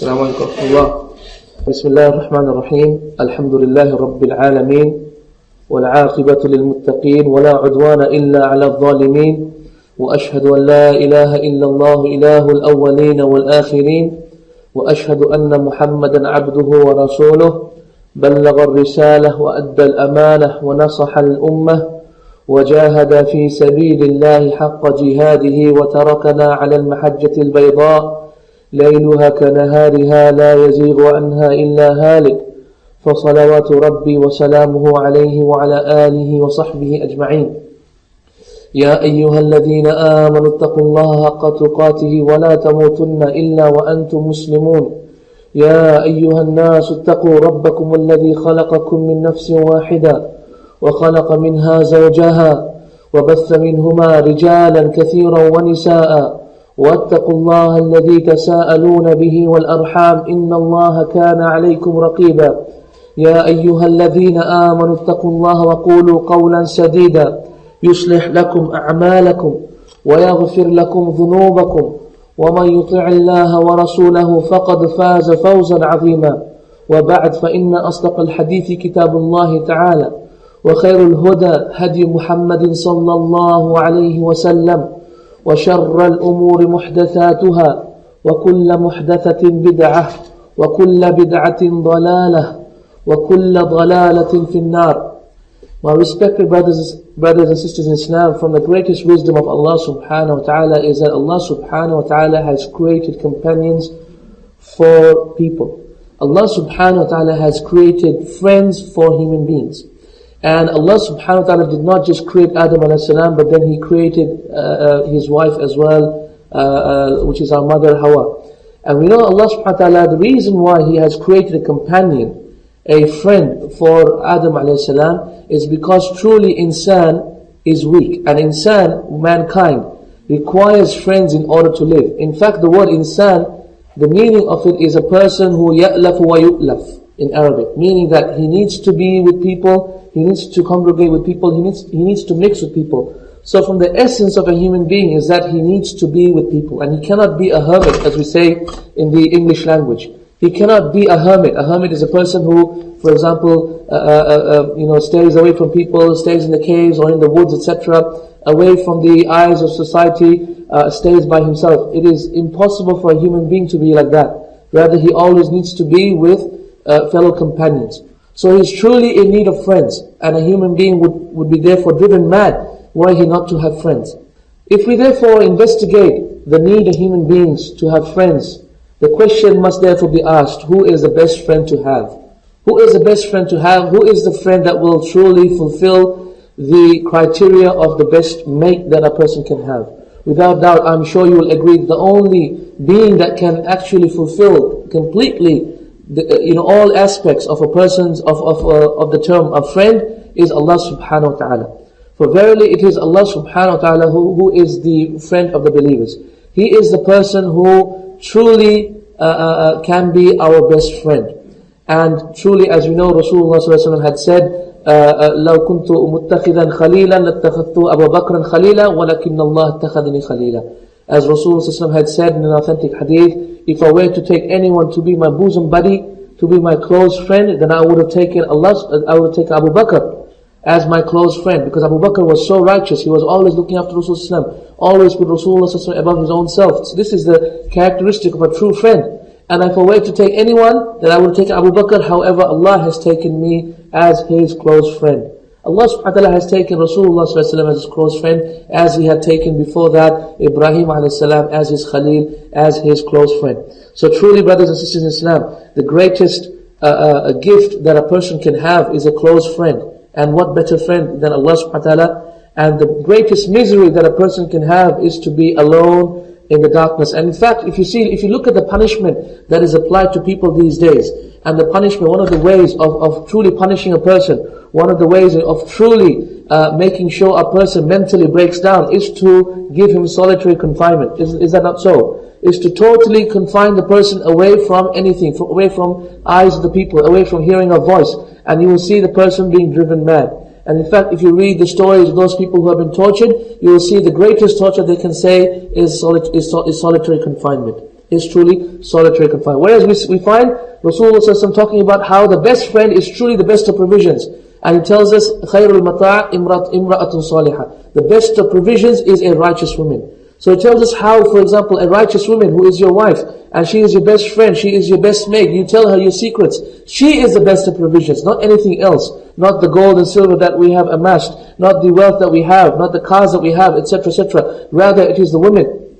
السلام عليكم ورحمة الله. بسم الله الرحمن الرحيم. الحمد لله رب العالمين والعاقبة للمتقين ولا عدوان إلا على الظالمين وأشهد أن لا إله إلا الله إله الأولين والآخرين وأشهد أن محمدا عبده ورسوله بلغ الرسالة وأدى الأمانة ونصح الأمة وجاهد في سبيل الله حق جهاده وتركنا على المحجة البيضاء ليلها كنهارها لا يزيغ عنها إلا هالك فصلوات ربي وسلامه عليه وعلى آله وصحبه أجمعين. يا أيها الذين آمنوا اتقوا الله حق تقاته ولا تموتن إلا وأنتم مسلمون. يا أيها الناس اتقوا ربكم الذي خلقكم من نفس واحدة وخلق منها زوجها وبث منهما رجالا كثيرا ونساء واتقوا الله الذي تساءلون به والأرحام إن الله كان عليكم رقيبا. يا أيها الذين آمنوا اتقوا الله وقولوا قولا سديدا يصلح لكم أعمالكم ويغفر لكم ذنوبكم ومن يطع الله ورسوله فقد فاز فوزا عظيما. وبعد فإن أصدق الحديث كتاب الله تعالى وخير الهدى هدي محمد صلى الله عليه وسلم وشر الأمور محدثاتها وكل محدثة بدعة وكل بدعة ضلالة وكل ضلالة في النار. My respected brothers and sisters in Islam, from the greatest wisdom of Allah subhanahu wa ta'ala is that Allah subhanahu wa ta'ala has created companions for people. Allah subhanahu wa ta'ala has created friends for human beings. And Allah subhanahu wa ta'ala did not just create Adam alayhi salam, but then He created his wife as well, which is our mother Hawa. And we know Allah subhanahu wa ta'ala, the reason why He has created a companion, a friend for Adam alayhi salam, is because truly insan is weak. And insan, mankind, requires friends in order to live. In fact, the word insan, the meaning of it is a person who ya'laf wa yu'laf in Arabic, meaning that he needs to be with people, he needs to congregate with people, he needs to mix with people. So from the essence of a human being is that he needs to be with people, and he cannot be a hermit, as we say in the English language. He cannot be a hermit. A hermit is a person who, for example, stays away from people, stays in the caves or in the woods, etc., away from the eyes of society, stays by himself. It is impossible for a human being to be like that. Rather, he always needs to be with fellow companions. So he's truly in need of friends, and a human being would be therefore driven mad were he not to have friends. If we therefore investigate the need of human beings to have friends, the question must therefore be asked, who is the best friend to have? Who is the best friend to have? Who is the friend that will truly fulfill the criteria of the best mate that a person can have? Without doubt, I'm sure you will agree, the only being that can actually fulfill completely all aspects of a person's of the term of friend is Allah subhanahu wa ta'ala. For verily it is Allah subhanahu wa ta'ala who is the friend of the believers. He is the person who truly can be our best friend. And truly, as we know, Rasulullah sallallahu alaihi wasallam had said, لو كنت متخذا خليلا لاتخذت أبا بكرا خليلا ولكن الله اتخذني خليلا. As Rasulullah sallallahu alaihi wasallam had said in an authentic hadith, if I were to take anyone to be my bosom buddy, to be my close friend, then I would have taken Abu Bakr as my close friend, because Abu Bakr was so righteous. He was always looking after Rasulullah sallallahu alaihi wasallam, always put Rasulullah sallallahu alaihi wasallam above his own self. So this is the characteristic of a true friend. And if I were to take anyone, then I would take Abu Bakr. However, Allah has taken me as His close friend. Allah subhanahu wa ta'ala has taken Rasulullah sallallahu alaihi wasallam as His close friend, as He had taken before that Ibrahim alayhi salam as His Khalil, as His close friend. So truly, brothers and sisters in Islam, the greatest gift that a person can have is a close friend. And what better friend than Allah subhanahu wa ta'ala? And the greatest misery that a person can have is to be alone in the darkness. And in fact, if you look at the punishment that is applied to people these days, and the punishment, one of the ways of truly punishing a person, one of the ways of truly making sure a person mentally breaks down is to give him solitary confinement. Is that not so? Is to totally confine the person away from anything, away from eyes of the people, away from hearing a voice, and you will see the person being driven mad. And in fact, if you read the stories of those people who have been tortured, you will see the greatest torture they can say is solitary confinement. is truly solitary confinement. Whereas we find Rasulullah ﷺ talking about how the best friend is truly the best of provisions. And he tells us, خَيْرُ الْمَتَاعِ إِمْرَأَةٌ صَالِحَةٌ. The best of provisions is a righteous woman. So it tells us how, for example, a righteous woman who is your wife, and she is your best friend, she is your best mate, you tell her your secrets, she is the best of provisions, not anything else. Not the gold and silver that we have amassed, not the wealth that we have, not the cars that we have, etc., etc. Rather, it is the woman.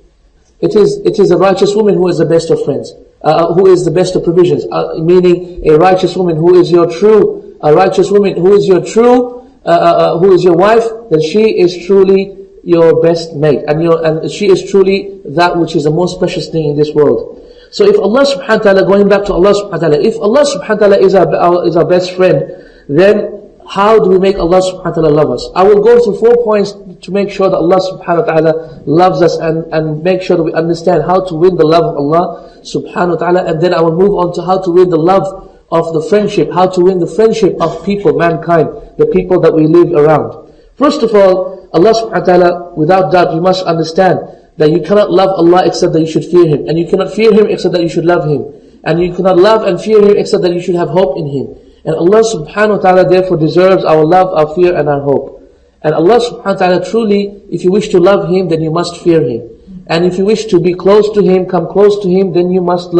It is a righteous woman who is the best of friends, who is the best of provisions. Meaning, a righteous woman who is your true, a righteous woman who is your true, who is your wife, then she is truly your best mate, and she is truly that which is the most precious thing in this world. So if Allah subhanahu wa ta'ala, going back to Allah subhanahu wa ta'ala, if Allah subhanahu wa ta'ala is our best friend, then how do we make Allah subhanahu wa ta'ala love us? I will go through 4 points to make sure that Allah subhanahu wa ta'ala loves us, and make sure that we understand how to win the love of Allah subhanahu wa ta'ala, and then I will move on to how to win the love of the friendship, how to win the friendship of people, mankind, the people that we live around. First of all, Allah subhanahu wa ta'ala, without doubt, you must understand that you cannot love Allah except that you should fear Him. And you cannot fear Him except that you should love Him. And you cannot love and fear Him except that you should have hope in Him. And Allah subhanahu wa ta'ala therefore deserves our love, our fear and our hope. And Allah subhanahu wa ta'ala truly, if you wish to love Him, then you must fear Him. And if you wish to be close to Him, come close to Him, then you must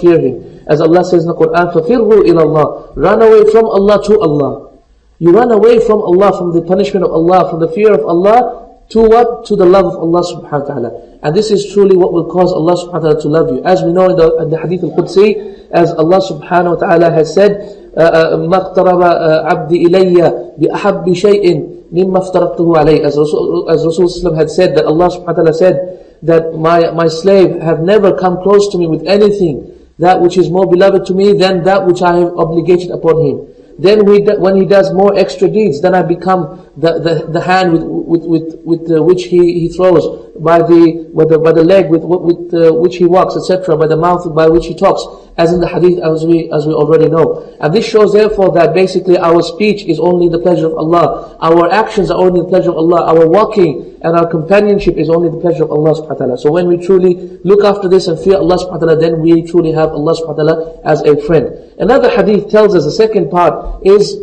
fear Him. As Allah says in the Quran, فَفِرُّوا إِلَى اللَّهِ. Run away from Allah to Allah. You run away from Allah, from the punishment of Allah, from the fear of Allah, to what? To the love of Allah subhanahu wa ta'ala. And this is truly what will cause Allah subhanahu wa ta'ala to love you. As we know in the Hadith al-Qudsi, as Allah subhanahu wa ta'ala has said, مَا اقْتَرَبَ عَبْدِ إِلَيَّ بِأَحَبِّ شَيْءٍ مِمَّا افْتَرَضْتُهُ عَلَيْهِ. As Rasulullah had said, that Allah subhanahu wa ta'ala said, that my slave have never come close to me with anything, that which is more beloved to me than that which I have obligated upon him. Then when he does more extra deeds, then I become the hand with which he throws, by the leg with which he walks, etc., by the mouth by which he talks, as in the hadith as we already know. And this shows therefore that basically our speech is only the pleasure of Allah, our actions are only the pleasure of Allah, our walking and our companionship is only the pleasure of Allah subhanahu wa ta'ala. So when we truly look after this and fear Allah subhanahu wa ta'ala, then we truly have Allah subhanahu wa ta'ala as a friend. Another hadith tells us, the second part is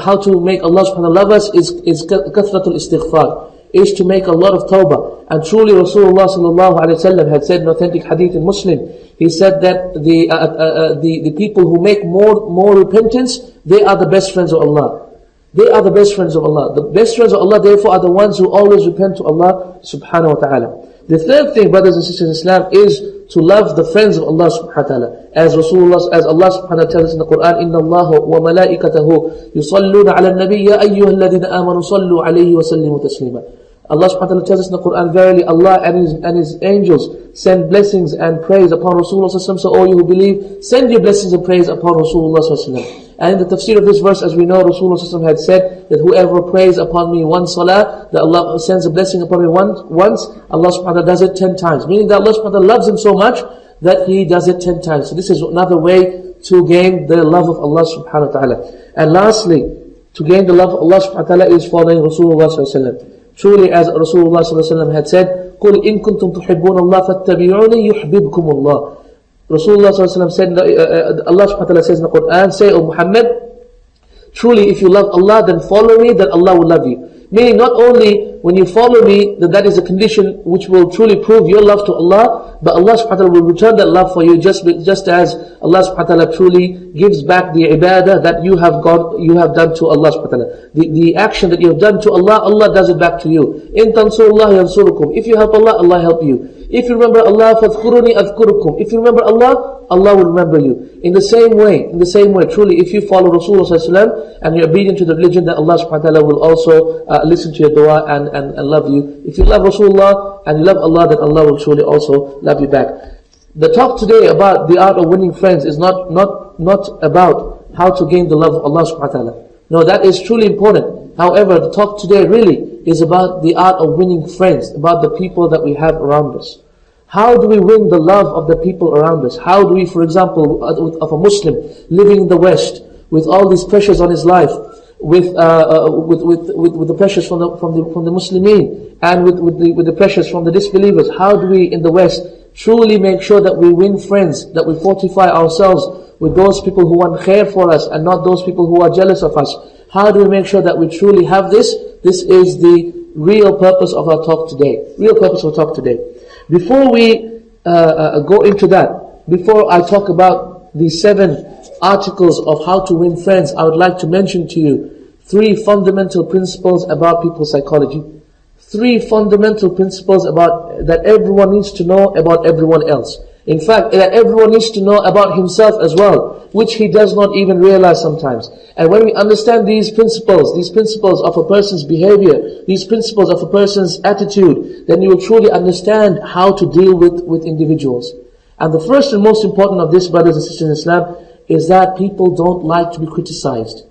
how to make Allah subhanahu wa ta'ala love us is kathratul istighfar, is to make a lot of tawbah. And truly Rasulullah sallallahu alayhi wa sallam had said in authentic hadith in Muslim, he said that the people who make more repentance, they are the best friends of Allah. They are the best friends of Allah. The best friends of Allah therefore are the ones who always repent to Allah subhanahu wa ta'ala. The third thing, brothers and sisters in Islam, is to love the friends of Allah subhanahu wa ta'ala. As Allah subhanahu wa ta'ala tells us in the Quran, إِنَّ اللَّهَ وَمَلَائِكَتَهُ يُصَلُّونَ عَلَى النَّبِيِّ يَا أَيُّهَا الَّذِينَ آمَنُوا صَلُّوا عَلَيْهِ وَسَلِّمُوا تَسْلِيمًا. Allah subhanahu wa ta'ala tells us in the Quran, verily Allah and His angels send blessings and praise upon Rasulullah sallallahu alaihi wasallam. So all you who believe, send your blessings and praise upon Rasulullah sallallahu alaihi wasallam. And in the tafsir of this verse, as we know, Rasulullah sallallahu alaihi wasallam had said that whoever prays upon me one salah, that Allah sends a blessing upon me once, Allah subhanahu wa ta'ala does it 10 times. Meaning that Allah subhanahu wa ta'ala loves him so much that He does it 10 times. So this is another way to gain the love of Allah subhanahu wa ta'ala. And lastly, to gain the love of Allah subhanahu wa ta'ala is following Rasulullah sallallahu alaihi wasallam. Truly, as Rasulullah sallallahu alaihi wasallam had said, قُلْ إِن كُنْتُمْ تُحِبُّونَ اللَّهَ فَاتَّبِعُونِي يُحْبِبْكُمُ اللَّهِ. Rasulullah sallallahu alaihi wasallam said, Allah subhanahu wa ta'ala says in the Quran, say, O Muhammad, truly if you love Allah, then follow me, then Allah will love you. Meaning not only when you follow me, that is a condition which will truly prove your love to Allah, but Allah subhanahu wa ta'ala will return that love for you, just as Allah subhanahu wa ta'ala truly gives back the ibadah that you have done to Allah subhanahu wa ta'ala. The action that you have done to Allah, Allah does it back to you. In tansurullah yansurukum. If you help Allah, Allah help you. If you remember Allah, fadhkuruni adhkurukum. If you remember Allah, Allah will remember you. In the same way, truly, if you follow Rasulullah sallallahu alaihi wasallam and you're obedient to the religion, then Allah subhanahu wa ta'ala will also listen to your dua and love you. If you love Rasulullah and you love Allah, then Allah will surely also love you back. The talk today about the art of winning friends is not about how to gain the love of Allah subhanahu wa ta'ala. No, that is truly important. However, the talk today really is about the art of winning friends, about the people that we have around us. How do we win the love of the people around us? How do we, for example, of a Muslim living in the West, with all these pressures on his life, with the pressures from the Muslimin, and with the pressures from the disbelievers, how do we in the West truly make sure that we win friends, that we fortify ourselves with those people who want khair for us and not those people who are jealous of us. How do we make sure that we truly have this? This is the real purpose of our talk today. Before we go into that, before I talk about the 7 articles of how to win friends, I would like to mention to you 3 fundamental principles about people's psychology. 3 fundamental principles about that everyone needs to know about everyone else. In fact, that everyone needs to know about himself as well, which he does not even realize sometimes. And when we understand these principles of a person's behavior, these principles of a person's attitude, then you will truly understand how to deal with individuals. And the first and most important of this, brothers and sisters in Islam, is that people don't like to be criticized.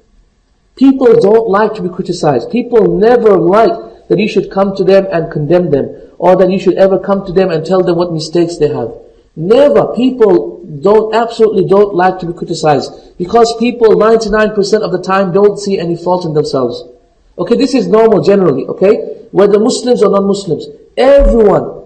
People don't like to be criticized. People never like that you should come to them and condemn them, or that you should ever come to them and tell them what mistakes they have. Never. People absolutely don't like to be criticized, because people 99% of the time don't see any fault in themselves. Okay, this is normal generally, okay? Whether Muslims or non-Muslims, everyone,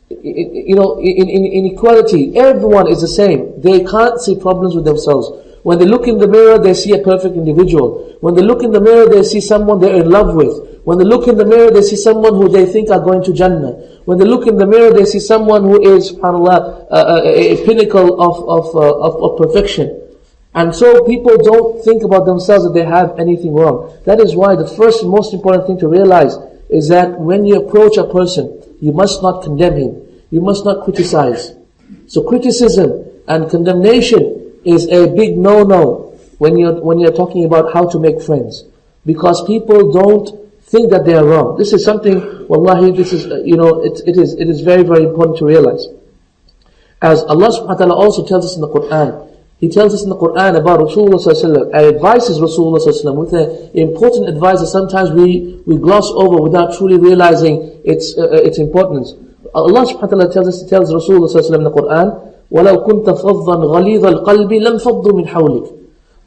in equality, everyone is the same. They can't see problems with themselves. When they look in the mirror, they see a perfect individual. When they look in the mirror, they see someone they're in love with. When they look in the mirror, they see someone who they think are going to Jannah. When they look in the mirror, they see someone who is, subhanAllah, a pinnacle of perfection. And so people don't think about themselves that they have anything wrong. That is why the first and most important thing to realize is that when you approach a person, you must not condemn him. You must not criticize. So criticism and condemnation is a big no-no when you're talking about how to make friends. Because people don't think that they are wrong. This is something, wallahi, this is, it is very, very important to realize. As Allah subhanahu wa ta'ala also tells us in the Quran, He tells us in the Quran about Rasulullah sallallahu alaihi wasallam, and advises Rasulullah sallallahu alaihi wasallam with an important advice that sometimes we gloss over without truly realizing its importance. Allah subhanahu wa ta'ala tells Rasulullah sallallahu alaihi wasallam in the Quran, وَلَوْ كُنْتَ فَضًّا غَلِيظَ الْقَلْبِ لَنْفَضُّوا مِنْ حَوْلِكَ.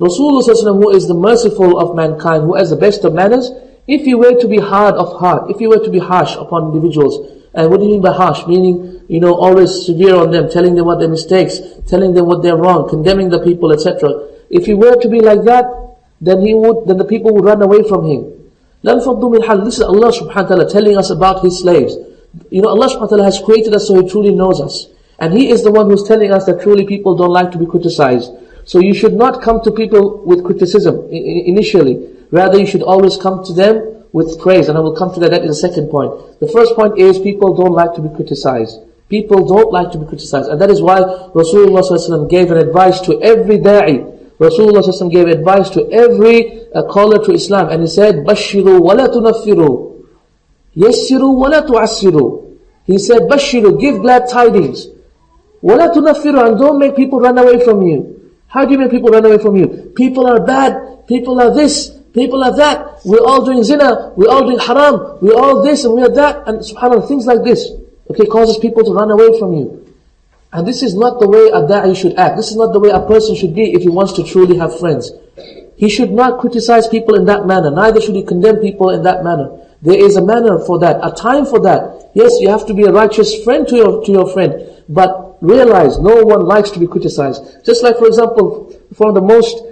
Rasulullah sallallahu alaihi wasallam, who is the merciful of mankind, who has the best of manners, if he were to be hard of heart, if he were to be harsh upon individuals, and what do you mean by harsh? Meaning, always severe on them, telling them what their mistakes, telling them what they're wrong, condemning the people, etc. If he were to be like that, then the people would run away from him. لَنْفَضُّوا مِنْ حَوْلِكَ. This is Allah subhanahu wa ta'ala telling us about His slaves. Allah subhanahu wa ta'ala has created us so He truly knows us. And He is the one who's telling us that truly people don't like to be criticized. So you should not come to people with criticism initially. Rather, you should always come to them with praise. And I will come to that in the second point. The first point is people don't like to be criticized. People don't like to be criticized. And that is why Rasulullah ﷺ gave an advice to every da'i. Rasulullah ﷺ gave advice to every caller to Islam. And he said, بَشِّرُوا وَلَا تُنَفِّرُوا يَسِّرُوا وَلَا تُعَسِّرُوا. He said, بَشِّرُوا, give glad tidings. وَلَا تُنَفِّرُوا, and don't make people run away from you. How do you make people run away from you? People are bad, people are this, people are that. We're all doing zina, we're all doing haram, we're all this and we're that. And subhanAllah, things like this, okay, causes people to run away from you. And this is not the way a da'i should act. This is not the way a person should be if he wants to truly have friends. He should not criticize people in that manner. Neither should he condemn people in that manner. There is a manner for that, a time for that. Yes, you have to be a righteous friend to your friend, but realize no one likes to be criticized. Just like, for example, one of the most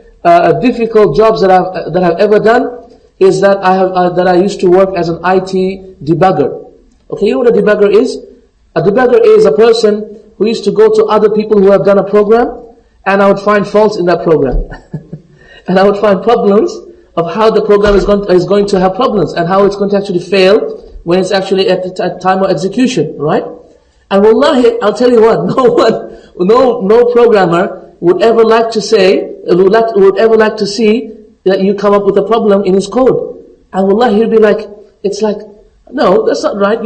difficult jobs that I've ever done is that I used to work as an IT debugger. Okay, you know what a debugger is? A debugger is a person who used to go to other people who have done a program, and I would find faults in that program. And I would find problems of how the program is going to have problems, and how it's going to actually fail when it's actually at the time of execution, right? And wallahi, I'll tell you what, no programmer would ever like to see that you come up with a problem in his code. And wallahi, he'd be like, it's like, no, that's not right,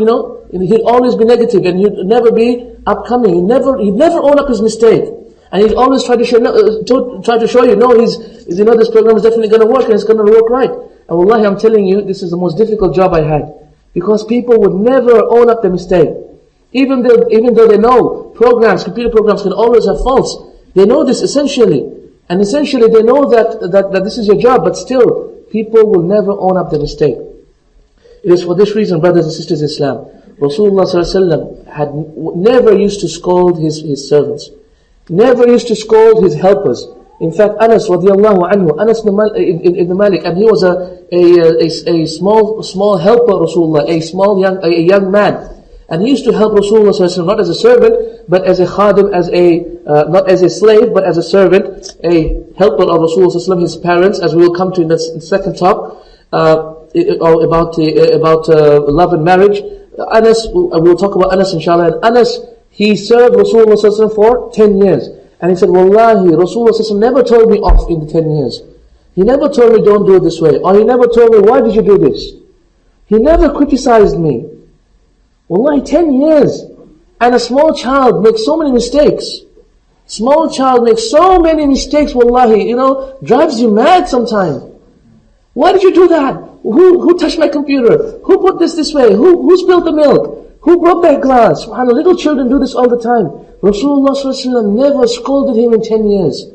He'd always be negative, and he'd never be upcoming. He'd never own up his mistake. And he'd always try to show you, this program is definitely going to work, and it's going to work right. And wallahi, I'm telling you, this is the most difficult job I had. Because people would never own up their mistake. Even though they know computer programs can always have faults. They know this essentially. And essentially they know that this is your job, but still, people will never own up their mistake. It is for this reason, brothers and sisters in Islam, Rasulullah ﷺ had never used to scold his servants, never used to scold his helpers. In fact, Anas radiallahu anhu, Anas ibn Malik, and he was a small helper Rasulullah, a young man. And he used to help Rasulullah ﷺ, not as a servant, but as a khadim, not as a slave, but as a servant, a helper of Rasulullah ﷺ, his parents, as we will come to in the second talk, about love and marriage. Anas, we'll talk about Anas inshallah. And Anas, he served Rasulullah ﷺ for 10 years. And he said, Wallahi, Rasulullah ﷺ never told me off in the 10 years. He never told me don't do it this way. Or he never told me, why did you do this? He never criticized me. Wallahi, 10 years. And a small child makes so many mistakes. Small child makes so many mistakes, wallahi, drives you mad sometimes. Why did you do that? Who touched my computer? Who put this way? Who spilled the milk? Who broke that glass? SubhanAllah, little children do this all the time. Rasulullah ﷺ never scolded him in 10 years.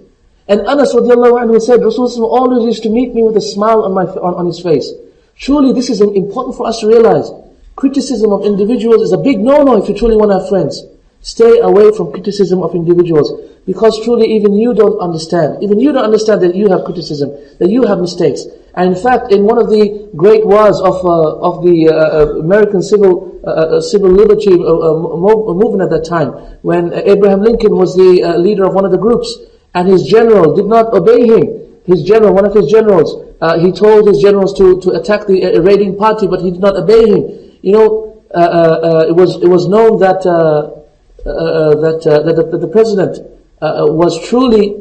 And Anas radiallahu anhu said, Rasulullah always used to meet me with a smile on his face. Surely this is important for us to realize. Criticism of individuals is a big no-no if you truly want to have friends. Stay away from criticism of individuals, because truly even you don't understand. Even you don't understand that you have criticism, that you have mistakes. And in fact, in one of the great wars of the American civil liberty movement at that time, when Abraham Lincoln was the leader of one of the groups, and his general did not obey him. His general, one of his generals, he told his generals to attack the raiding party, but he did not obey him. It was known that the president was truly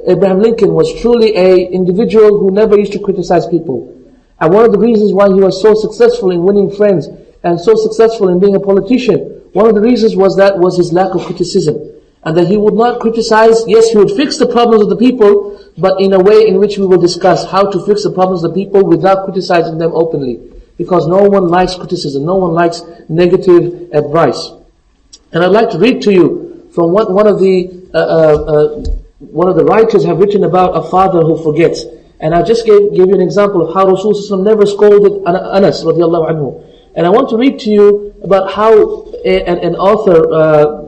Abraham Lincoln was truly a individual who never used to criticize people. And one of the reasons why he was so successful in winning friends and so successful in being a politician, one of the reasons was his lack of criticism. And that he would not criticize. Yes, he would fix the problems of the people, but in a way in which we will discuss how to fix the problems of the people without criticizing them openly. Because no one likes criticism, no one likes negative advice. And I'd like to read to you from what one of the writers have written about a father who forgets. And I just gave you an example of how Rasulullah never scolded Anas radiallahu anhu. And I want to read to you about how an author,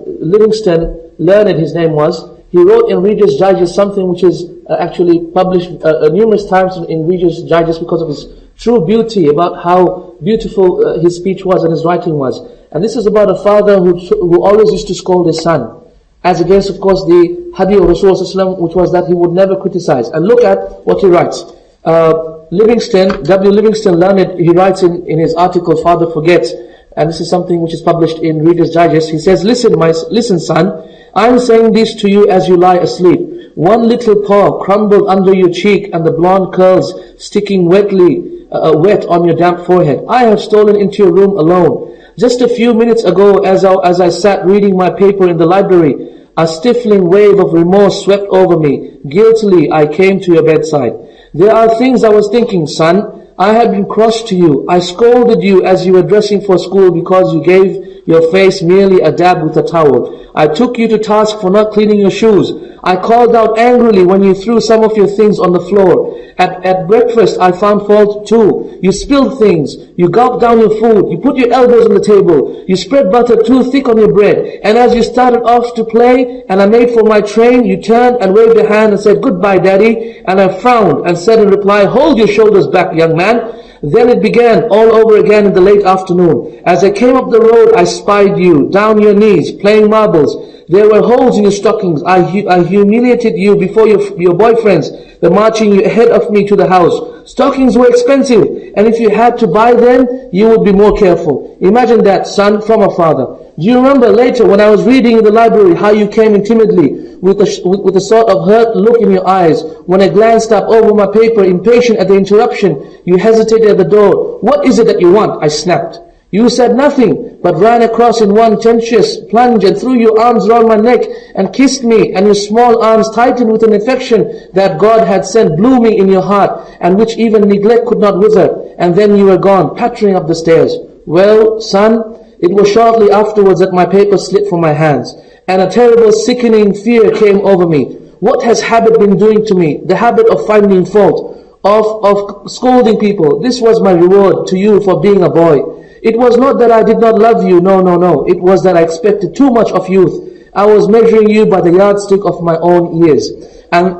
Livingston Learned, his name was, he wrote in Reader's Digest something which is actually published numerous times in Reader's Digest because of his true beauty, about how beautiful his speech was and his writing was. And this is about a father who always used to scold his son, as against, of course, the hadith of Rasulullah, which was that he would never criticize. And look at what he writes. Livingston Learned, he writes in his article, Father Forgets, and this is something which is published in Reader's Digest. He says, listen son, I am saying this to you as you lie asleep. One little paw crumbled under your cheek and the blonde curls sticking wet on your damp forehead. I have stolen into your room alone. Just a few minutes ago, as I sat reading my paper in the library, a stifling wave of remorse swept over me. Guiltily, I came to your bedside. There are things I was thinking, son. I had been cross to you. I scolded you as you were dressing for school because you gave your face merely a dab with a towel. I took you to task for not cleaning your shoes. I called out angrily when you threw some of your things on the floor. At breakfast, I found fault too. You spilled things. You gulped down your food. You put your elbows on the table. You spread butter too thick on your bread. And as you started off to play and I made for my train, you turned and waved a hand and said, "Goodbye, Daddy." And I frowned and said in reply, "Hold your shoulders back, young man." Then it began all over again in the late afternoon. As I came up the road, I spied you, down your knees, playing marbles. There were holes in your stockings. I humiliated you before your boyfriends, the marching you ahead of me to the house. Stockings were expensive, and if you had to buy them, you would be more careful. Imagine that, son, from a father. Do you remember later when I was reading in the library how you came in timidly with a sort of hurt look in your eyes? When I glanced up over my paper, impatient at the interruption, you hesitated at the door. "What is it that you want?" I snapped. You said nothing, but ran across in one tempestuous plunge and threw your arms round my neck and kissed me, and your small arms tightened with an affection that God had sent blooming in your heart, and which even neglect could not wither. And then you were gone, pattering up the stairs. Well, son, it was shortly afterwards that my paper slipped from my hands, and a terrible sickening fear came over me. What has habit been doing to me? The habit of finding fault, of scolding people. This was my reward to you for being a boy. It was not that I did not love you, no, no, no. It was that I expected too much of youth. I was measuring you by the yardstick of my own years. And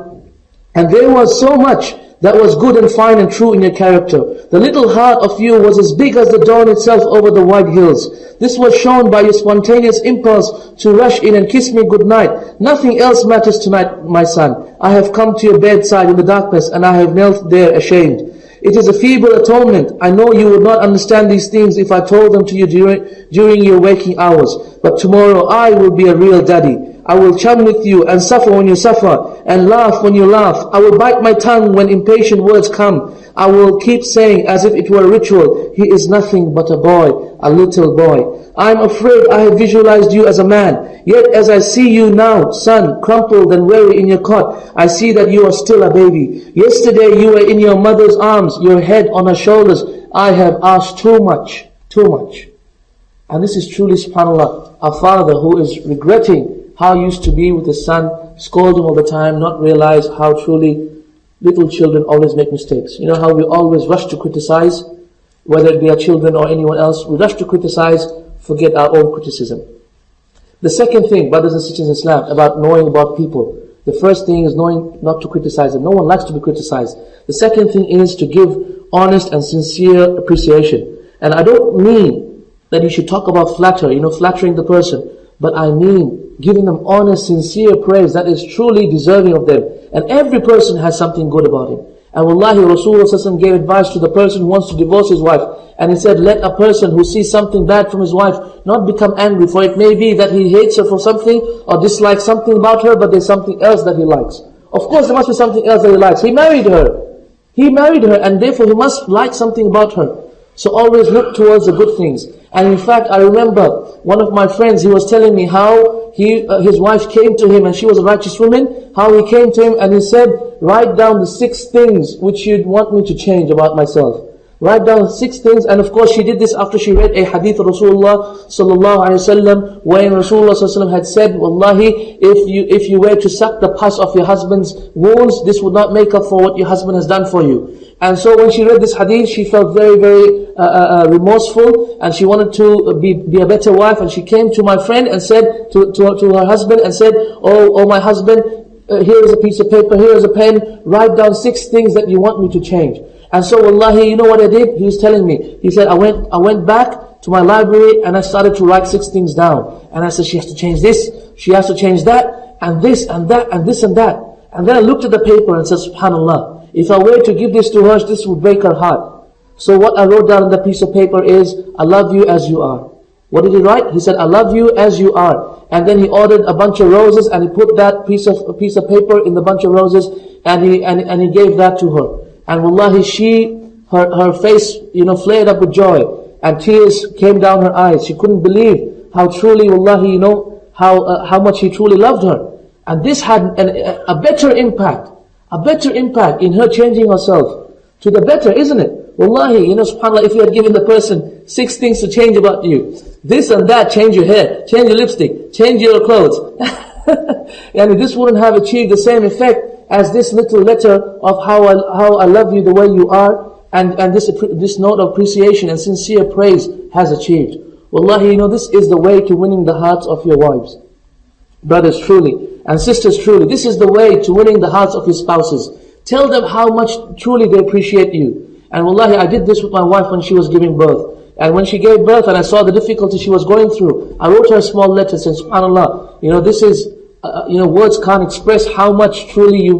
there was so much that was good and fine and true in your character. The little heart of you was as big as the dawn itself over the white hills. This was shown by your spontaneous impulse to rush in and kiss me good night. Nothing else matters tonight, my son. I have come to your bedside in the darkness, and I have knelt there ashamed. It is a feeble atonement. I know you would not understand these things if I told them to you during your waking hours. But tomorrow I will be a real daddy. I will chum with you and suffer when you suffer and laugh when you laugh. I will bite my tongue when impatient words come. I will keep saying as if it were a ritual, he is nothing but a boy, a little boy. I am afraid I have visualized you as a man. Yet as I see you now, son, crumpled and weary in your cot, I see that you are still a baby. Yesterday you were in your mother's arms, your head on her shoulders. I have asked too much, too much. And this is truly, subhanAllah, a father who is regretting how he used to be with his son, scold him all the time, not realize how truly little children always make mistakes. You know how we always rush to criticize, whether it be our children or anyone else, we rush to criticize, forget our own criticism. The second thing, brothers and sisters in Islam, about knowing about people. The first thing is knowing not to criticize them. No one likes to be criticized. The second thing is to give honest and sincere appreciation. And I don't mean that you should talk about flattering the person. But I mean giving them honest, sincere praise that is truly deserving of them. And every person has something good about him. And wallahi, Rasulullah gave advice to the person who wants to divorce his wife. And he said, let a person who sees something bad from his wife not become angry. For it may be that he hates her for something or dislikes something about her, but there's something else that he likes. Of course there must be something else that he likes. He married her and therefore he must like something about her. So always look towards the good things. And in fact, I remember one of my friends, he was telling me how his wife came to him and she was a righteous woman, how he came to him and he said, write down the 6 things which you'd want me to change about myself. Write down 6 things, and of course she did this after she read a hadith of Rasulullah sallallahu alaihi wasallam, wherein Rasulullah sallallahu alaihi wasallam had said, wallahi, if you were to suck the pus of your husband's wounds, this would not make up for what your husband has done for you. And so when she read this hadith, she felt very, very remorseful, and she wanted to be a better wife, and she came to my friend and said to her husband and said, oh my husband, here is a piece of paper, here is a pen, write down 6 things that you want me to change. And so wallahi, you know what I did? He was telling me. He said, I went back to my library and I started to write 6 things down. And I said, she has to change this, she has to change that, and this and that, and this and that. And then I looked at the paper and said, subhanallah, if I were to give this to her, this would break her heart. So what I wrote down on the piece of paper is, I love you as you are. What did he write? He said, I love you as you are. And then he ordered a bunch of roses and he put that piece of paper in the bunch of roses and he gave that to her. And wallahi, her face, flared up with joy, and tears came down her eyes. She couldn't believe how truly, wallahi, how much he truly loved her. And this had a better impact in her changing herself to the better, isn't it? Wallahi, subhanAllah, if you had given the person 6 things to change about you, this and that, change your hair, change your lipstick, change your clothes, and this wouldn't have achieved the same effect as this little letter of how I love you the way you are, and this note of appreciation and sincere praise has achieved. Wallahi, this is the way to winning the hearts of your wives. Brothers, truly, and sisters, truly, this is the way to winning the hearts of your spouses. Tell them how much truly they appreciate you. And wallahi, I did this with my wife when she was giving birth. And when she gave birth and I saw the difficulty she was going through, I wrote her a small letter saying, subhanallah, this is, words can't express how much truly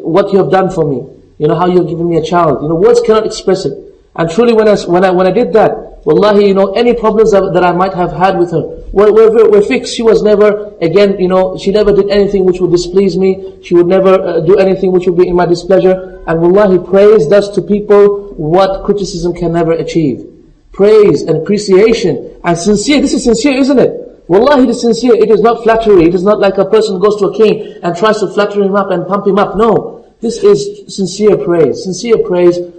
what you have done for me. How you have given me a child. Words cannot express it. And truly when I did that, wallahi, any problems that I might have had with her were fixed. She was never, again, she never did anything which would displease me. She would never do anything which would be in my displeasure. And wallahi, praise does to people what criticism can never achieve. Praise and appreciation and sincere. This is sincere, isn't it? Wallahi, it is sincere. It is not flattery. It is not like a person goes to a king and tries to flatter him up and pump him up. No. This is sincere praise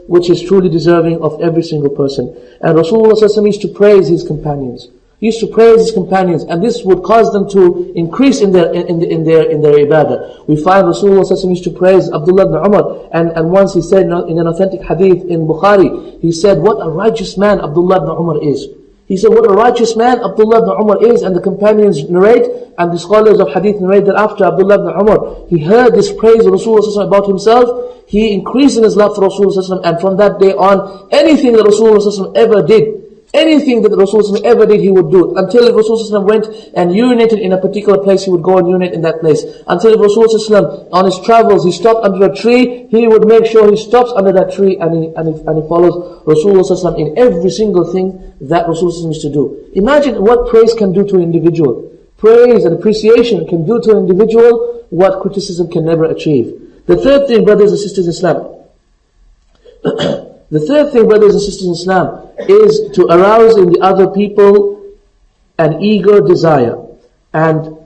which is truly deserving of every single person. And Rasulullah used to praise his companions. He used to praise his companions, and this would cause them to increase in their ibadah. We find Rasulullah used to praise Abdullah ibn Umar, and once he said in an authentic hadith in Bukhari, he said, what a righteous man Abdullah ibn Umar is. He said, what a righteous man Abdullah ibn Umar is, and the companions narrate, and the scholars of hadith narrate that after Abdullah ibn Umar, he heard this praise of Rasulullah about himself, he increased in his love for Rasulullah, and from that day on, anything that Rasulullah ever did, anything that the Rasulullah ever did, he would do it. Until if Rasulullah went and urinated in a particular place, he would go and urinate in that place. Until if Rasulullah on his travels, he stopped under a tree, he would make sure he stops under that tree and he follows Rasulullah in every single thing that Rasulullah used to do. Imagine what praise can do to an individual. Praise and appreciation can do to an individual what criticism can never achieve. The third thing, brothers and sisters in Islam, the third thing, brothers and sisters in Islam, is to arouse in the other people an eager desire. And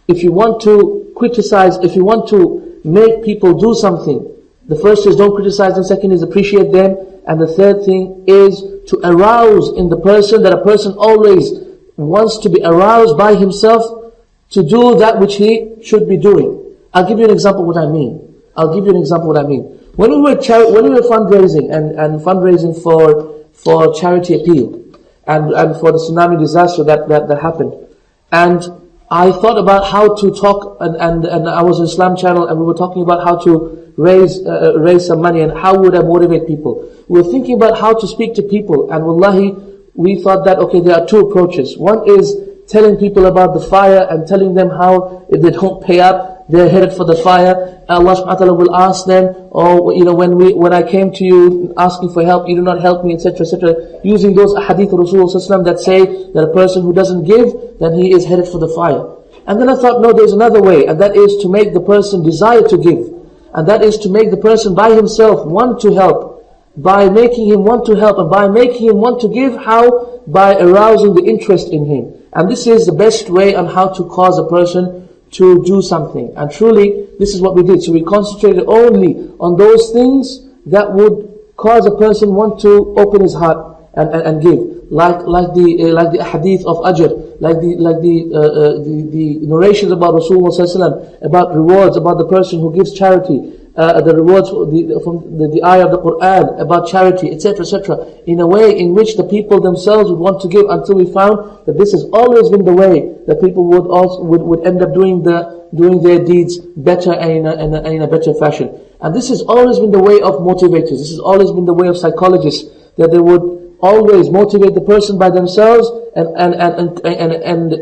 if you want to criticize, if you want to make people do something, the first is don't criticize them, second is appreciate them, and the third thing is to arouse in the person, that a person always wants to be aroused by himself to do that which he should be doing. I'll give you an example of what I mean. When we were fundraising and fundraising for charity appeal and for the tsunami disaster that happened, and I thought about how to talk, and I was on Islam channel, and we were talking about how to raise some money and how would I motivate people. We were thinking about how to speak to people, and wallahi, we thought that okay, there are two approaches. One is telling people about the fire and telling them how if they don't pay up, they're headed for the fire. Allah subhanahu wa ta'ala will ask them, oh, when I came to you asking for help, you do not help me, etc., etc. Using those hadith of Rasulullah that say that a person who doesn't give, then he is headed for the fire. And then I thought, no, there's another way, and that is to make the person desire to give. And that is to make the person by himself want to help. By making him want to help, and by making him want to give, how? By arousing the interest in him. And this is the best way on how to cause a person to do something. And truly, this is what we did. So we concentrated only on those things that would cause a person want to open his heart and give. Like the hadith of Ajr, like the narrations about Rasulullah about rewards, about the person who gives charity, the rewards from the ayah of the Quran about charity, etc., etc., in a way in which the people themselves would want to give, until we found that this has always been the way that people would end up doing their deeds better and in a better fashion. And this has always been the way of motivators. This has always been the way of psychologists, that they would always motivate the person by themselves and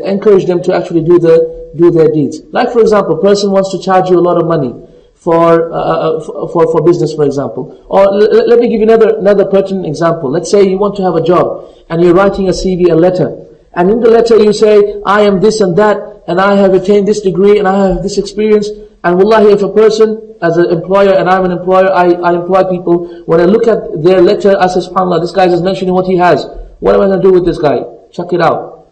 encourage them to actually do their deeds. Like for example, a person wants to charge you a lot of money for business, for example. Or let me give you another pertinent example. Let's say you want to have a job and you're writing a CV, a letter, and in the letter you say, I am this and that, and I have attained this degree, and I have this experience. And wallahi, if a person, as an employer, and I'm an employer, I employ people, when I look at their letter, I say, subhanAllah, this guy is mentioning what he has. What am I going to do with this guy? Check it out.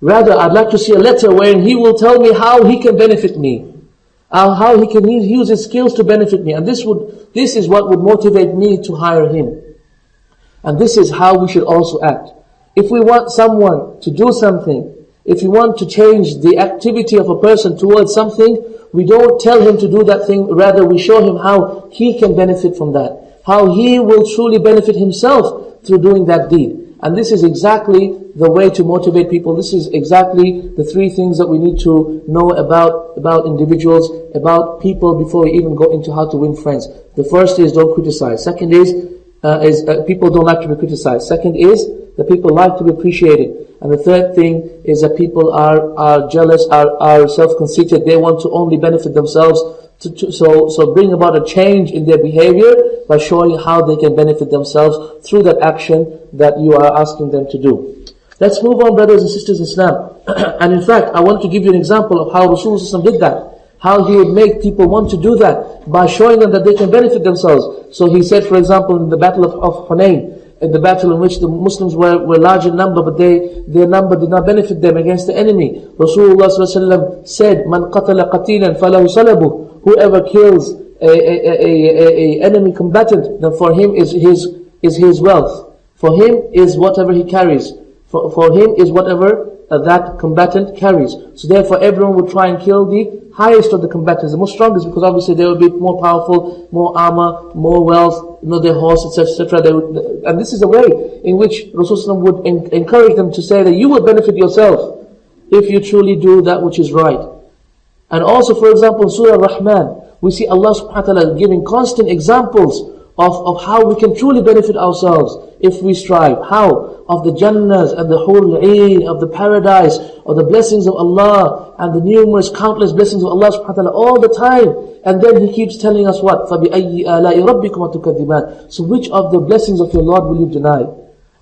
Rather, I'd like to see a letter wherein he will tell me how he can benefit me. How he can use his skills to benefit me. And this is what would motivate me to hire him. And this is how we should also act. If we want someone to do something, if we want to change the activity of a person towards something, we don't tell him to do that thing, rather we show him how he can benefit from that. How he will truly benefit himself through doing that deed. And this is exactly the way to motivate people. This is exactly the three things that we need to know about individuals, about people, before we even go into how to win friends. The first is don't criticize. Second is people don't like to be criticized. Second is that people like to be appreciated. And the third thing is that people are jealous, are self-conceited. They want to only benefit themselves. So bring about a change in their behavior by showing how they can benefit themselves through that action that you are asking them to do. Let's move on, brothers and sisters in Islam. And in fact, I want to give you an example of how Rasulullah did that. How he would make people want to do that by showing them that they can benefit themselves. So he said, for example, in the battle of Hunayn, in the battle in which the Muslims were large in number, but their number did not benefit them against the enemy. Rasulullah said, "Man qatala qatilan falahu salabuh." Whoever kills a enemy combatant, then for him is his wealth. For him is whatever he carries. For him is whatever that combatant carries. So therefore everyone would try and kill the highest of the combatants, the most strongest, because obviously they will be more powerful, more armor, more wealth, their horse, etc. And this is a way in which Rasulullah would encourage them to say that you will benefit yourself if you truly do that which is right. And also, for example, in Surah Ar-Rahman, we see Allah subhanahu wa ta'ala giving constant examples of how we can truly benefit ourselves if we strive. How? Of the Jannahs and the Hurul 'Ain, of the paradise, of the blessings of Allah, and the numerous, countless blessings of Allah subhanahu wa ta'ala all the time. And then He keeps telling us what? فَبِأَيِّ آلَاءِ رَبِّكُمَا تُكَذِّبَانِ. So which of the blessings of your Lord will you deny?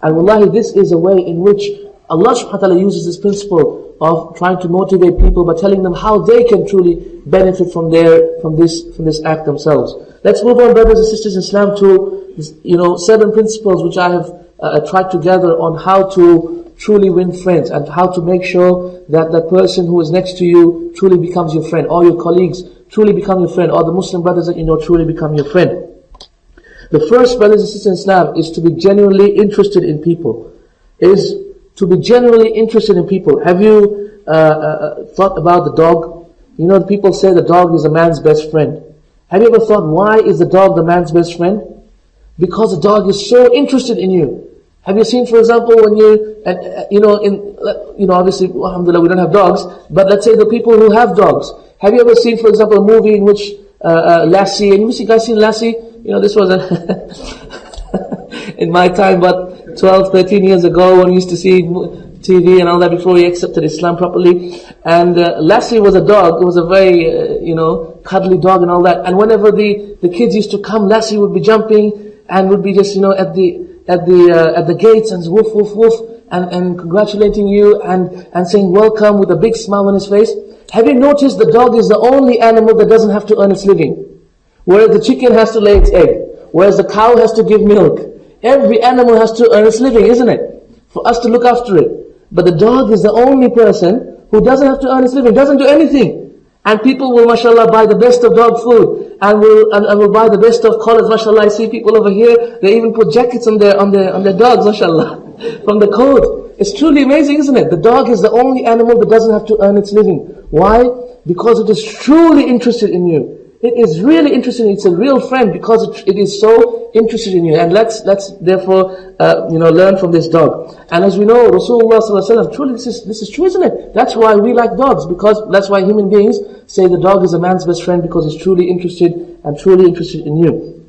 And wallahi, this is a way in which Allah subhanahu wa ta'ala uses this principle of trying to motivate people by telling them how they can truly benefit from this act themselves. Let's move on, brothers and sisters in Islam, to 7 principles which I have tried to gather on how to truly win friends and how to make sure that that person who is next to you truly becomes your friend, or your colleagues truly become your friend, or the Muslim brothers that you know truly become your friend. The first, brothers and sisters in Islam, is to be genuinely interested in people. Have you thought about the dog? People say the dog is a man's best friend. Have you ever thought, why is the dog the man's best friend? Because the dog is so interested in you. Have you seen, for example, when obviously, alhamdulillah, we don't have dogs, but let's say the people who have dogs. Have you ever seen, for example, a movie in which Lassie, and you guys seen Lassie? This was in my time, but 12, 13 years ago, when we used to see TV and all that before we accepted Islam properly. And Lassie was a dog. It was a very, cuddly dog and all that. And whenever the kids used to come, Lassie would be jumping and would be just, at the gates and woof, woof, woof, and congratulating you and saying welcome with a big smile on his face. Have you noticed the dog is the only animal that doesn't have to earn its living? Whereas the chicken has to lay its egg. Whereas the cow has to give milk. Every animal has to earn its living, isn't it? For us to look after it. But the dog is the only person who doesn't have to earn its living, doesn't do anything. And people will, mashallah, buy the best of dog food and will buy the best of collars, mashallah. I see people over here, they even put jackets on their dogs, mashallah, from the coat. It's truly amazing, isn't it? The dog is the only animal that doesn't have to earn its living. Why? Because it is truly interested in you. It is really interested. It's a real friend because it is so interested in you. And let's therefore learn from this dog. And as we know, Rasulullah sallallahu alaihi wasallam, truly this is true, isn't it? That's why we like dogs, because that's why human beings say the dog is a man's best friend, because he's truly interested in you.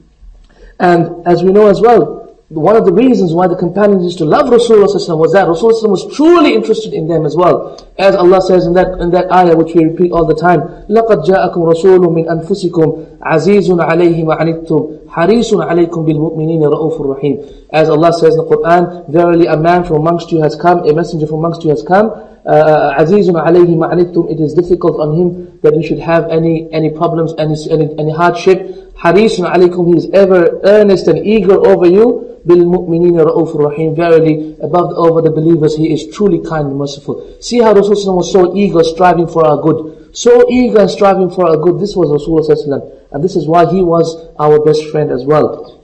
And as we know as well, one of the reasons why the companions used to love Rasulullah ﷺ was that Rasulullah ﷺ was truly interested in them as well. As Allah says in that ayah which we repeat all the time, لَقَدْ جَاءَكُمْ رَسُولٌ مِّنْ أَنفُسِكُمْ عَزِيزٌ عَلَيْهِ مَا عَنِتُّمْ حَرِيصٌ عَلَيْكُمْ بِالْمُؤْمِنِينَ رَءُوفٌ رَحِيمٌ. As Allah says in the Quran, verily a man from amongst you has come, a messenger from amongst you has come, عَزِيزٌ عَلَيْهِ مَا عَنِتُّمْ. It is difficult on him that you should have any problems, any hardship. حَرِيصٌ عَلَيْكُمْ. He is ever earnest and eager over you. بِالْمُؤْمِنِينَ رَءُوفٌ رَحِيمٌ. Verily, over the believers, He is truly kind and merciful. See how Rasulullah was so eager, striving for our good. So eager and striving for our good. This was Rasulullah, and this is why he was our best friend as well.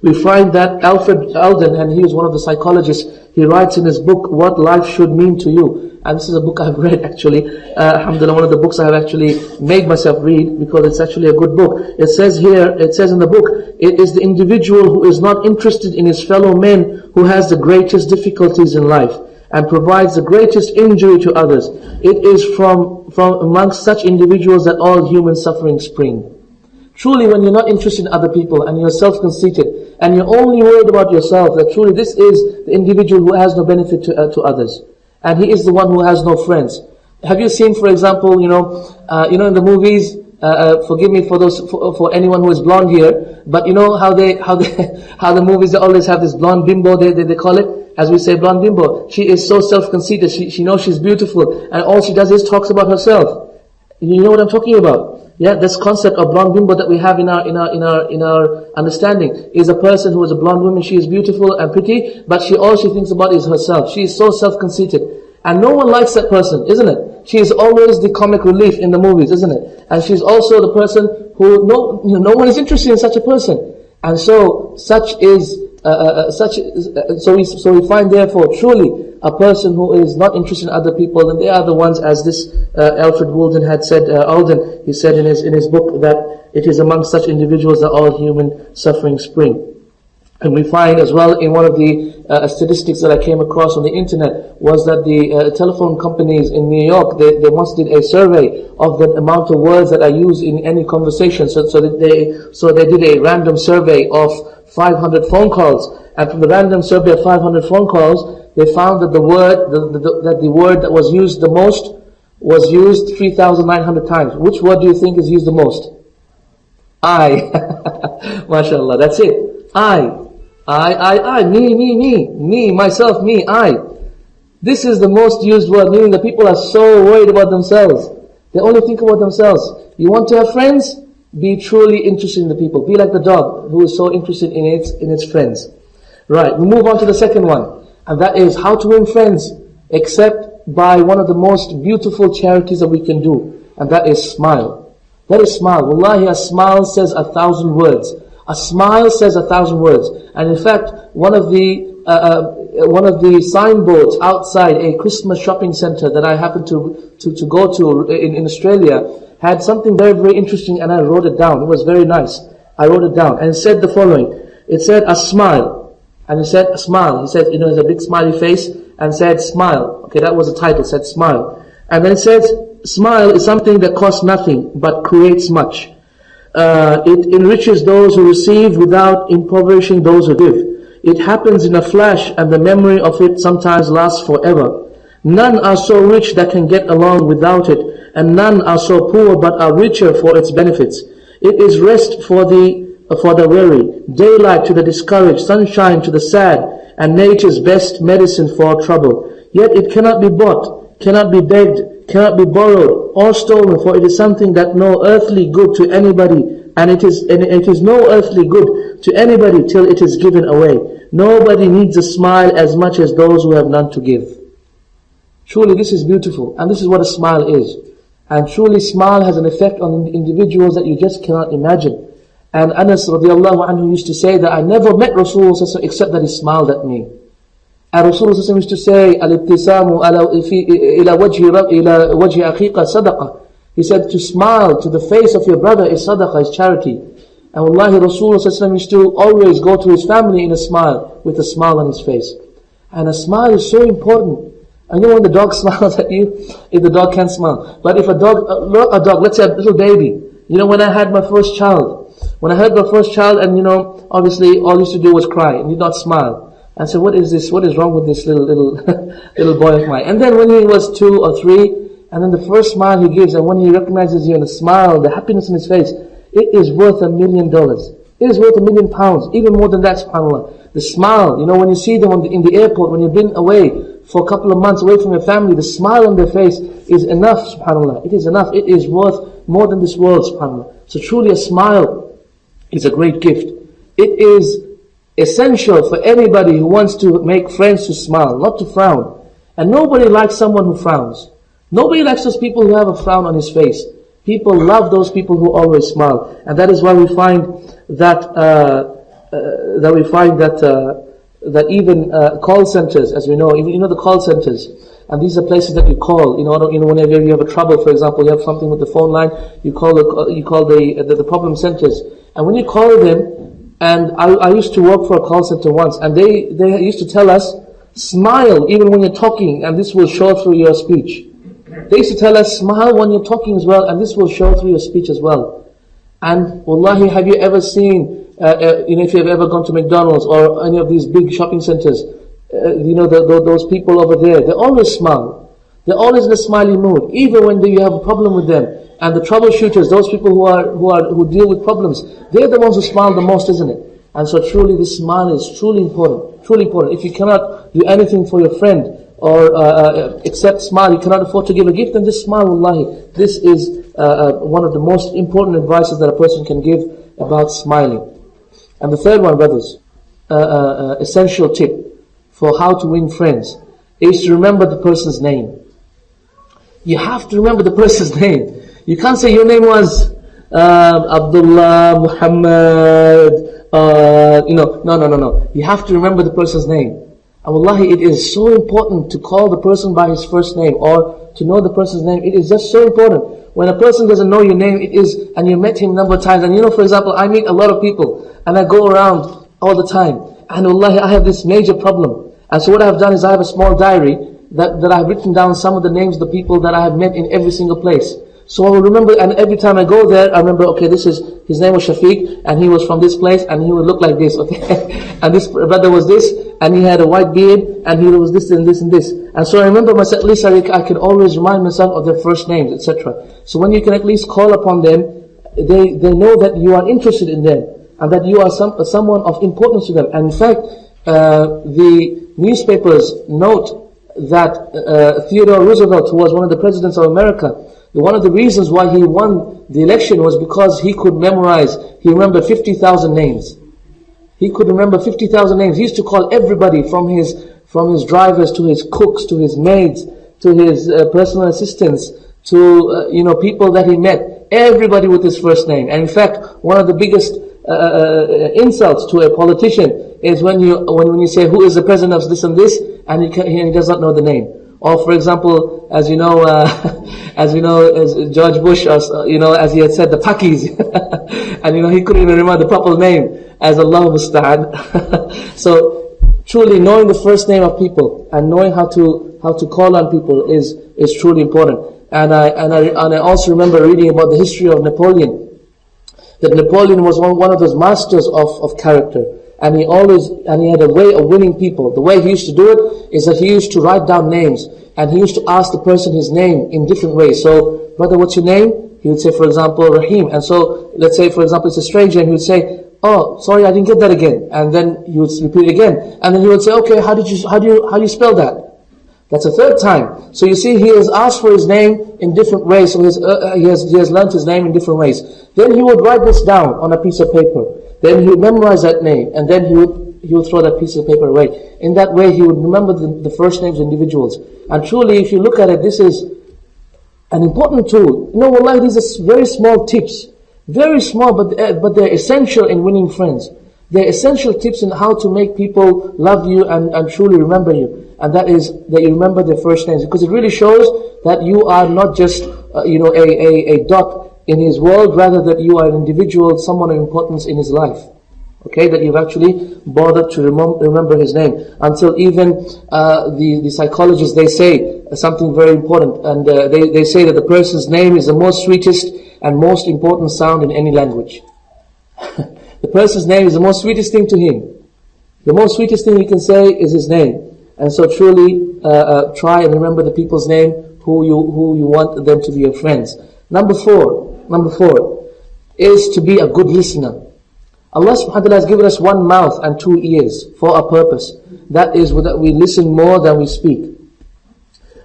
We find that Alfred Alden, and he is one of the psychologists, he writes in his book, What Life Should Mean to You. And this is a book I've read actually. Alhamdulillah, one of the books I have actually made myself read, because it's actually a good book. It says in the book, it is the individual who is not interested in his fellow men who has the greatest difficulties in life and provides the greatest injury to others. It is from amongst such individuals that all human suffering spring. Truly, when you're not interested in other people and you're self-conceited and you're only worried about yourself, that truly this is the individual who has no benefit to others. And he is the one who has no friends. Have you seen, for example, in the movies, forgive me for anyone who is blonde here, but you know how the movies, they always have this blonde bimbo, they call it, as we say, blonde bimbo. She is so self-conceited, she knows she's beautiful, and all she does is talks about herself. You know what I'm talking about? Yeah, this concept of blonde bimbo that we have in our understanding is a person who is a blonde woman. She is beautiful and pretty, but all she thinks about is herself. She is so self-conceited, and no one likes that person, isn't it? She is always the comic relief in the movies, isn't it? And she's also the person who no one is interested in such a person. And so we find therefore truly a person who is not interested in other people, then they are the ones, as this Alfred Walden had said, Alden, he said in his book that it is among such individuals that all human suffering spring. And we find as well in one of the statistics that I came across on the internet was that the telephone companies in New York, they once did a survey of the amount of words that are used in any conversation. So they did a random survey of 500 phone calls, and from the random survey of 500 phone calls, they found that the word that was used the most was used 3,900 times. Which word do you think is used the most? I. MashaAllah, that's it. I, me, myself, me, I. This is the most used word, meaning that people are so worried about themselves. They only think about themselves. You want to have friends? Be truly interested in the people. Be like the dog who is so interested in its friends. Right, we move on to the second one. And that is how to win friends, except by one of the most beautiful charities that we can do. And that is smile. That is smile. Wallahi, a smile says 1,000 words. A smile says 1,000 words. And in fact, one of the signboards outside a Christmas shopping center that I happened to go to in Australia had something very, very interesting, and I wrote it down. It was very nice. I wrote it down, and it said the following. It said, a smile. And it said, a smile. He said, it's a big smiley face, and said, smile. Okay, that was the title, said smile. And then it says, smile is something that costs nothing, but creates much. It enriches those who receive without impoverishing those who give. It happens in a flash, and the memory of it sometimes lasts forever. None are so rich that can get along without it, and none are so poor but are richer for its benefits. It is rest for the weary, daylight to the discouraged, sunshine to the sad, and nature's best medicine for trouble. Yet it cannot be bought, cannot be begged, cannot be borrowed or stolen, for it is something that no earthly good to anybody, and it is no earthly good to anybody till it is given away. Nobody needs a smile as much as those who have none to give. Truly, this is beautiful, and this is what a smile is. And truly, smile has an effect on individuals that you just cannot imagine. And Anas radiallahu anhu used to say that I never met Rasulullah except that he smiled at me. And Rasulullah used to say, Al-ibtisamu ila wajhi aqiqa sadaqah. He said, to smile to the face of your brother is sadaqah, is charity. And wallahi, Rasulullah used to always go to his family in a smile, with a smile on his face. And a smile is so important. And you know when the dog smiles at you, if the dog can't smile. But if a dog, let's say a little baby. You know, when I had my first child, and obviously all he used to do was cry and did not smile. And so what is this? What is wrong with this little boy of mine? And then when he was 2 or 3, and then the first smile he gives, and when he recognizes you and the smile, the happiness in his face, it is worth $1 million. It is worth £1 million, even more than that, subhanAllah. The smile, when you see them in the airport, when you've been away for a couple of months away from your family, the smile on their face is enough, subhanAllah. It is enough. It is worth more than this world, subhanAllah. So truly a smile is a great gift. It is essential for anybody who wants to make friends to smile, not to frown. And nobody likes someone who frowns. Nobody likes those people who have a frown on his face. People love those people who always smile. And that is why we find that that even call centers, as we know, the call centers, and these are places that you call. Whenever you have a trouble, for example, you have something with the phone line, you call the problem centers, and when you call them, and I used to work for a call center once, and they used to tell us, smile even when you're talking, and this will show through your speech. They used to tell us, smile when you're talking as well, and this will show through your speech as well. And wallahi, have you ever seen, if you've ever gone to McDonald's or any of these big shopping centers, those people over there, they always smile. They're always in a smiley mood, even when you have a problem with them. And the troubleshooters, those people who deal with problems, they're the ones who smile the most, isn't it? And so truly, this smile is truly important. Truly important. If you cannot do anything for your friend or except smile, you cannot afford to give a gift, then just smile. Wallahi, this is one of the most important advices that a person can give about smiling. And the third one, brothers, essential tip for how to win friends is to remember the person's name. You have to remember the person's name. You can't say your name was Abdullah, Muhammad, no. You have to remember the person's name. And wallahi, it is so important to call the person by his first name, or to know the person's name. It is just so important. When a person doesn't know your name, and you met him a number of times, and for example, I meet a lot of people, and I go around all the time, and wallahi, I have this major problem. And so what I have done is I have a small diary that I have written down some of the names of the people that I have met in every single place. So I will remember, and every time I go there, I remember, okay, his name was Shafiq, and he was from this place, and he would look like this, okay? And this brother was this, and he had a white beard, and he was this and this and this. And so I remember myself, at least I can always remind myself of their first names, etc. So when you can at least call upon them, they know that you are interested in them, and that you are someone of importance to them. And in fact, the newspapers note that Theodore Roosevelt, who was one of the presidents of America, one of the reasons why he won the election was because he could memorize, he remembered 50,000 names. He could remember 50,000 names. He used to call everybody from his drivers to his cooks, to his maids, to his personal assistants, to people that he met, everybody with his first name. And in fact, one of the biggest insults to a politician is when you say, who is the president of this and this, and he does not know the name. Or for example, as as George Bush, as he had said, the Pakis, and he couldn't even remember the proper name as Allah Musta'an. So truly knowing the first name of people and knowing how to call on people is truly important. And I also remember reading about the history of Napoleon. That Napoleon was one of those masters of character. And he had a way of winning people. The way he used to do it is that he used to write down names, and he used to ask the person his name in different ways. So, brother, what's your name? He would say, for example, Rahim. And so, let's say, for example, it's a stranger, and he would say, oh, sorry, I didn't get that again. And then he would repeat it again. And then he would say, okay, how do you spell that? That's a third time. So you see, he has asked for his name in different ways. So he has learnt his name in different ways. Then he would write this down on a piece of paper. Then he would memorize that name, and then he would throw that piece of paper away. In that way, he would remember the first names of individuals. And truly, if you look at it, this is an important tool. Wallahi, these are very small tips. Very small, but they're essential in winning friends. They're essential tips in how to make people love you and truly remember you. And that is that you remember their first names. Because it really shows that you are not just a dot in his world, rather that you are an individual, someone of importance in his life. Okay, that you've actually bothered to remember his name. Until even the psychologists, they say something very important, and they say that the person's name is the most sweetest and most important sound in any language. The person's name is the most sweetest thing to him. The most sweetest thing he can say is his name. And so truly try and remember the people's name who you want them to be your friends. Number four is to be a good listener. Allah subhanahu wa ta'ala has given us one mouth and two ears for a purpose. That is that we listen more than we speak.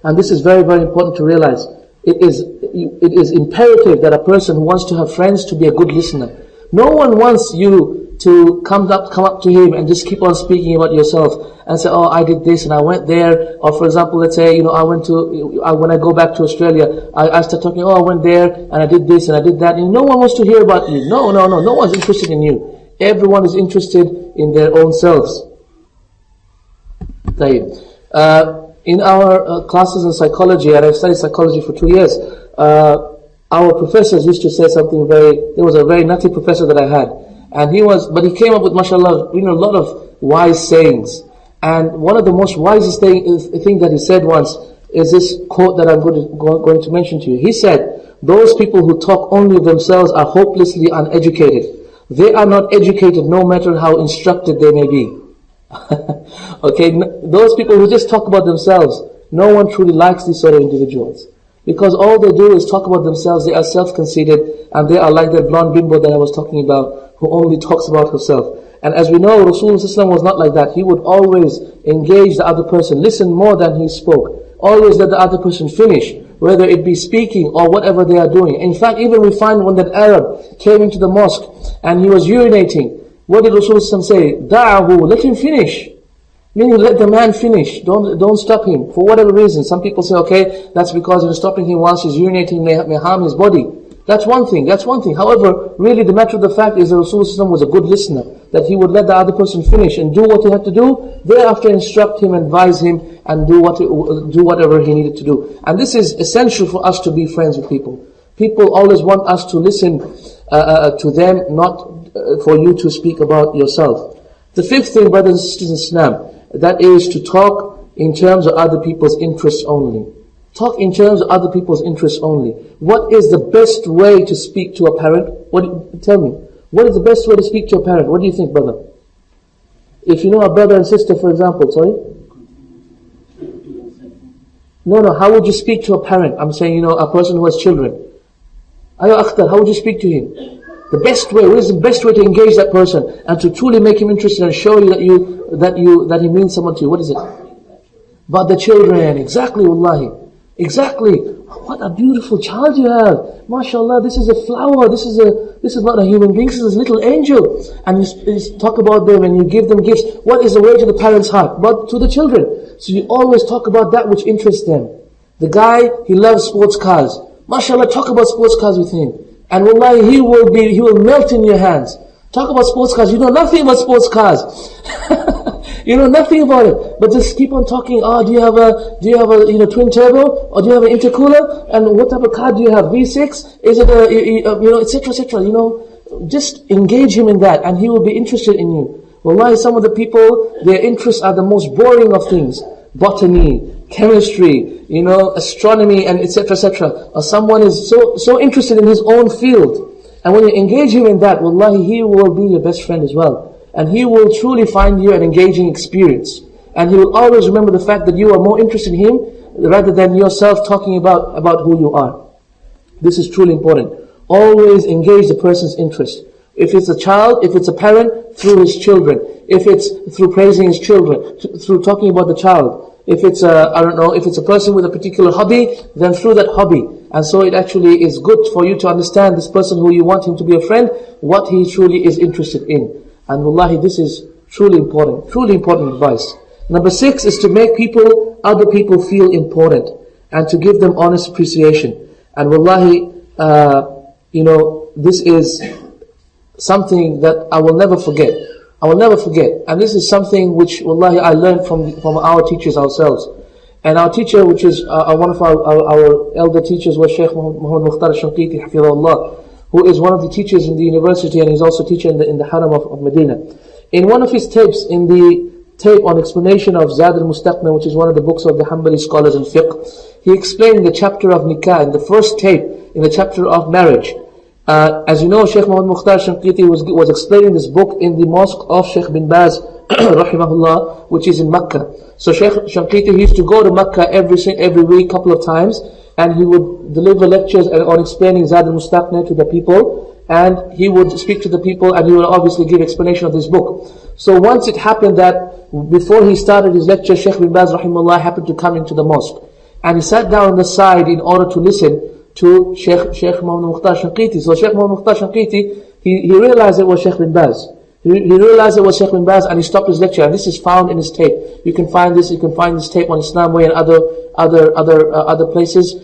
And this is very, very important to realize. It is imperative that a person who wants to have friends to be a good listener. No one wants you to come up to him and just keep on speaking about yourself and say, oh, I did this and I went there. Or for example, let's say, when I go back to Australia, I start talking, oh, I went there and I did this and I did that. And no one wants to hear about you. No one's interested in you. Everyone is interested in their own selves. In our classes in psychology, and I've studied psychology for 2 years, our professors used to say something there was a very nutty professor that I had. And he came up with, mashallah, a lot of wise sayings. And one of the most wisest thing that he said once is this quote that I'm going to mention to you. He said, those people who talk only of themselves are hopelessly uneducated. They are not educated no matter how instructed they may be. Okay, those people who just talk about themselves, no one truly likes these sort of individuals. Because all they do is talk about themselves, they are self-conceited, and they are like that blonde bimbo that I was talking about, who only talks about herself. And as we know, Rasulullah was not like that. He would always engage the other person, listen more than he spoke. Always let the other person finish, whether it be speaking or whatever they are doing. In fact, even we find when that Arab came into the mosque and he was urinating, what did Rasulullah say? Da'ahu, let him finish. Meaning, let the man finish. Don't stop him. For whatever reason. Some people say, okay, that's because you're stopping him whilst he's urinating may harm his body. That's one thing. However, really the matter of the fact is that Rasulullah was a good listener, that he would let the other person finish and do what he had to do, thereafter instruct him, advise him, and do whatever he needed to do. And this is essential for us to be friends with people. People always want us to listen to them, not for you to speak about yourself. The fifth thing, brothers and sisters in Islam, that is to talk in terms of other people's interests only. Talk in terms of other people's interests only. What is the best way to speak to a parent? Tell me. What is the best way to speak to a parent? What do you think, brother? If you know a brother and sister, for example, sorry? No, how would you speak to a parent? I'm saying, a person who has children. Ayo Akhtar, how would you speak to him? The best way, what is the best way to engage that person and to truly make him interested and show you that he means something to you? What is it? About the children, exactly, wallahi. Exactly. What a beautiful child you have. MashaAllah, this is a flower. This is not a human being. This is a little angel. And you talk about them and you give them gifts. What is the way to the parents' heart? But to the children. So you always talk about that which interests them. The guy, he loves sports cars. MashaAllah, talk about sports cars with him. And wallahi, he will melt in your hands. Talk about sports cars. You know nothing about sports cars. You know nothing about it, but just keep on talking. Do you have a twin turbo, or do you have an intercooler? And what type of car do you have? V6? Is it etc., etc. Just engage him in that, and he will be interested in you. Wallahi, some of the people, their interests are the most boring of things: botany, chemistry, astronomy, and etc., etc. Or someone is so interested in his own field, and when you engage him in that, wallahi, he will be your best friend as well. And he will truly find you an engaging experience. And he will always remember the fact that you are more interested in him rather than yourself talking about who you are. This is truly important. Always engage the person's interest. If it's a child, if it's a parent, through his children. If it's through praising his children, through talking about the child. If it's a person with a particular hobby, then through that hobby. And so it actually is good for you to understand this person who you want him to be a friend, what he truly is interested in. And wallahi, this is truly important advice. Number 6 is to make other people feel important and to give them honest appreciation. And wallahi, this is something that I will never forget. And this is something which wallahi I learned from our teachers ourselves. And our teacher, which is one of our elder teachers, was Shaykh Muhammad Mukhtar Shanqiti, Hafidhahullah, who is one of the teachers in the university, and he's also teacher in the Haram of Medina. In one of his tapes, in the tape on explanation of Zad al-Mustaqna, which is one of the books of the Hanbali scholars in fiqh, he explained the chapter of nikah, in the first tape, in the chapter of marriage. As you know, Shaykh Muhammad Mukhtar Shanqiti was explaining this book in the mosque of Shaykh bin Baz, rahimahullah, which is in Makkah. So Shaykh Shanqiti used to go to Makkah every week, couple of times, and he would deliver lectures on explaining Zad al-Mustaqna to the people, and he would speak to the people, and he would obviously give explanation of this book. So once it happened that before he started his lecture, Shaykh bin Baz rahimahullah happened to come into the mosque, and he sat down on the side in order to listen to Shaykh Muhammad Mukhtar Shanqiti. So Shaykh Muhammad Mukhtar Shanqiti, he realized it was Shaykh bin Baz. He realized it was Shaykh bin Baz, and he stopped his lecture. And this is found in his tape. You can find this tape on Islam Way and other places.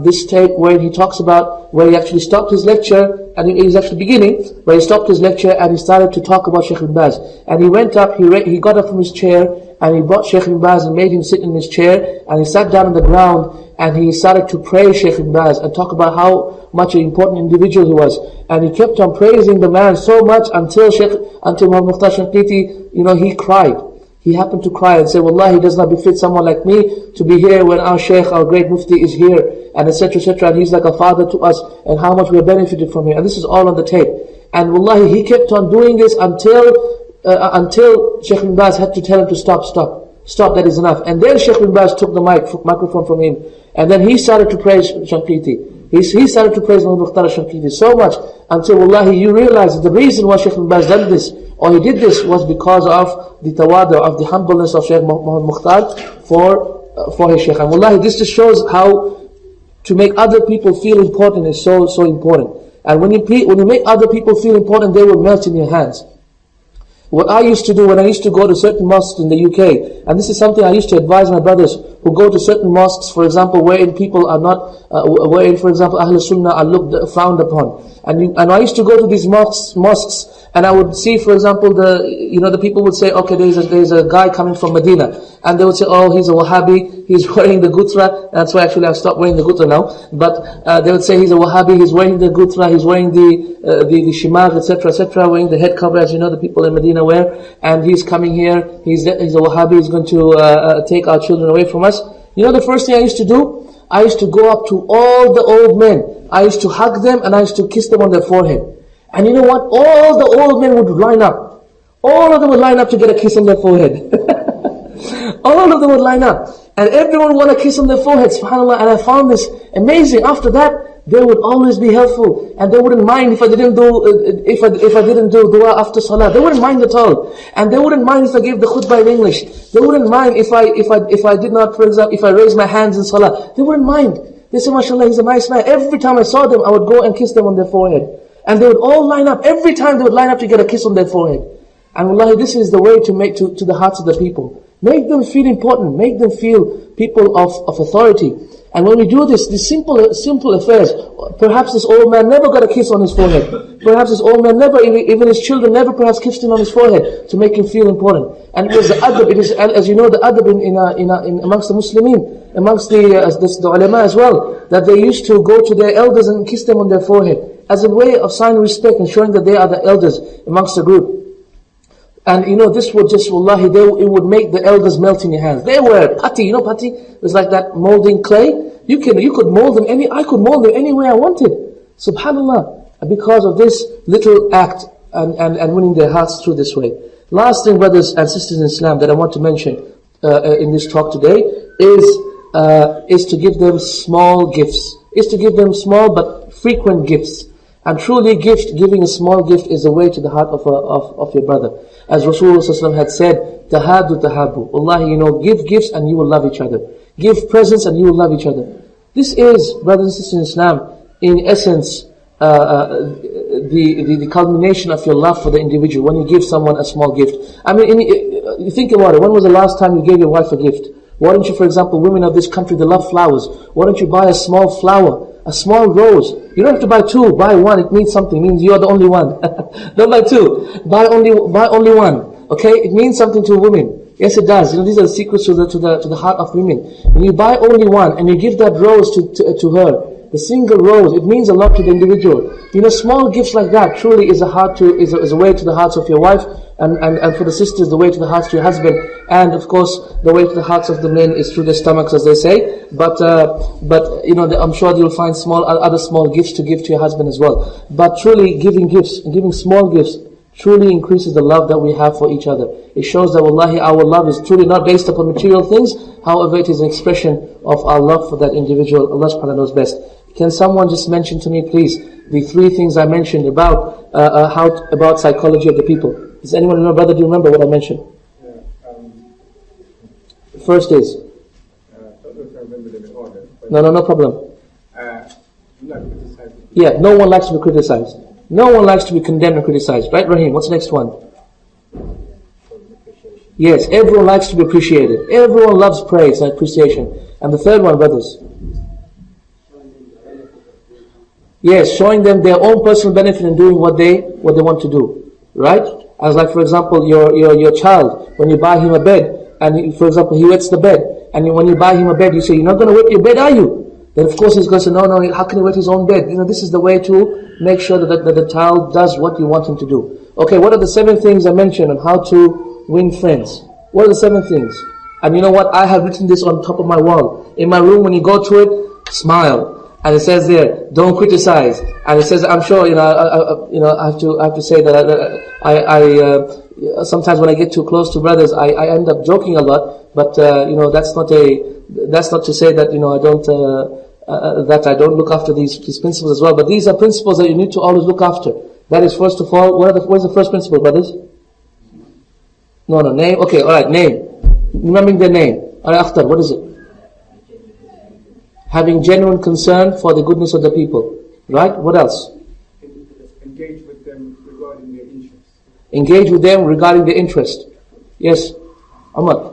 This tape where he talks about where he actually stopped his lecture, and he's actually beginning where he stopped his lecture and he started to talk about Shaykh bin Baz. And he went up, he got up from his chair, and he brought Shaykh bin Baz and made him sit in his chair, and he sat down on the ground, and he started to praise Shaykh bin Baz and talk about how much an important individual he was. And he kept on praising the man so much until Muhammad Mukhtar Shanqiti, he cried. He happened to cry and say, Wallahi, it does not befit someone like me to be here when our Shaykh, our great Mufti is here, and etc., etc., and he's like a father to us, and how much we have benefited from him. And this is all on the tape. And Wallahi, he kept on doing this until Shaykh bin Baz had to tell him to stop, that is enough. And then Shaykh bin Baz took the microphone from him, and then he started to praise Shanqiti. He started to praise Muhammad Mukhtar Shanqiti so much until wallahi you realize that the reason why Shaykh bin Baz did this, or he did this, was because of the tawadu, of the humbleness of Shaykh Muhammad Mukhtar for his Shaykh. And wallahi, this just shows how to make other people feel important is so important. And when you make other people feel important, they will melt in your hands. What I used to do when I used to go to certain mosques in the UK, and this is something I used to advise my brothers who go to certain mosques, for example, wherein people are not, wherein, for example, Ahl Sunnah are frowned upon. And I used to go to these mosques, and I would see, for example, the people would say, okay, there's a guy coming from Medina, and they would say, oh, he's a Wahhabi, he's wearing the gutra. That's why actually I've stopped wearing the gutra now. But they would say he's a Wahhabi, he's wearing the gutra, he's wearing the shimar, etc., etc., wearing the head cover, as you know, the people in Medina wear, and he's coming here, he's a Wahhabi, he's going to take our children away from us. You know the first thing I used to do? I used to go up to all the old men. I used to hug them and I used to kiss them on their forehead. And you know what? All the old men would line up. All of them would line up to get a kiss on their forehead. All of them would line up. And everyone would want a kiss on their forehead, subhanAllah. And I found this amazing. After that, they would always be helpful. And they wouldn't mind if I didn't do, if I didn't do dua after salah. They wouldn't mind at all. And they wouldn't mind if I gave the khutbah in English. They wouldn't mind if I did not, for example, if I raised my hands in salah. They wouldn't mind. They said, mashallah, he's a nice man. Every time I saw them, I would go and kiss them on their forehead. And they would all line up. Every time they would line up to get a kiss on their forehead. And wallahi, this is the way to make to the hearts of the people. Make them feel important. Make them feel people of authority. And when we do this, these simple affairs, perhaps this old man never got a kiss on his forehead. Perhaps this old man never, even his children never perhaps kissed him on his forehead to make him feel important. And it was the adab, it is, as you know, the adab in amongst the Muslimin, amongst the ulama as well, that they used to go to their elders and kiss them on their forehead, as a way of signing respect and showing that they are the elders amongst the group. And you know, this would just, wallahi, it would make the elders melt in your hands. They were putty, you know putty? It was like that molding clay. You could mold them I could mold them any way I wanted. Subhanallah. Because of this little act and winning their hearts through this way. Last thing, brothers and sisters in Islam, that I want to mention in this talk today is to give them small gifts. Is to give them small but frequent gifts. And truly giving a small gift is the way to the heart of your brother. As Rasulullah had said, tahadu tahabu. Wallahi, you know, give gifts and you will love each other. Give presents and you will love each other. This is, brothers and sisters in Islam, in essence, the culmination of your love for the individual when you give someone a small gift. I mean, you think about it. When was the last time you gave your wife a gift? Why don't you, for example, women of this country, they love flowers. Why don't you buy a small flower? A small rose. You don't have to buy two, buy one. It means something. It means you are the only one. Don't buy two. Buy only one. Okay? It means something to women. Yes, it does. You know, these are the secrets to the heart of women. When you buy only one and you give that rose to her, the single rose, it means a lot to the individual. You know, small gifts like that truly is a way to the hearts of your wife, and for the sisters, the way to the hearts to your husband, and of course, the way to the hearts of the men is through their stomachs, as they say. But you know, I'm sure you'll find other small gifts to give to your husband as well. But truly, giving gifts, giving small gifts, truly increases the love that we have for each other. It shows that wallahi, our love is truly not based upon material things. However, it is an expression of our love for that individual. Allah subhanahu wa ta'ala knows best. Can someone just mention to me, please, the three things I mentioned about about psychology of the people? Does anyone remember, brother? Do you remember what I mentioned? First is. I don't know if I remember them in order. No problem. Not criticizing. Yeah, no one likes to be criticized. No one likes to be condemned and criticized. Right, Rahim? What's the next one? Yes, everyone likes to be appreciated. Everyone loves praise and appreciation. And the third one, brothers? Yes, showing them their own personal benefit in doing what they want to do. Right? As like, for example, your child, when you buy him a bed, and for example, he wets the bed, and when you buy him a bed, you say, you're not going to wet your bed, are you? Then of course he's going to say, no, how can he wet his own bed? You know, this is the way to make sure that the child does what you want him to do. Okay, what are the 7 things I mentioned on how to win friends? What are the 7 things? And you know what? I have written this on top of my wall. In my room, when you go to it, smile. And it says there, don't criticize. And it says, I'm sure, I have to say that I sometimes when I get too close to brothers, I end up joking a lot. But that's not to say that I don't look after these principles as well. But these are principles that you need to always look after. That is, first of all, what is the first principle, brothers? No, name. Okay, all right, name. Remembering their name. All right, Akhtar, what is it? Having genuine concern for the goodness of the people. Right? What else? Engage with them regarding their interests. Engage with them regarding their interest. Yes. Ahmad.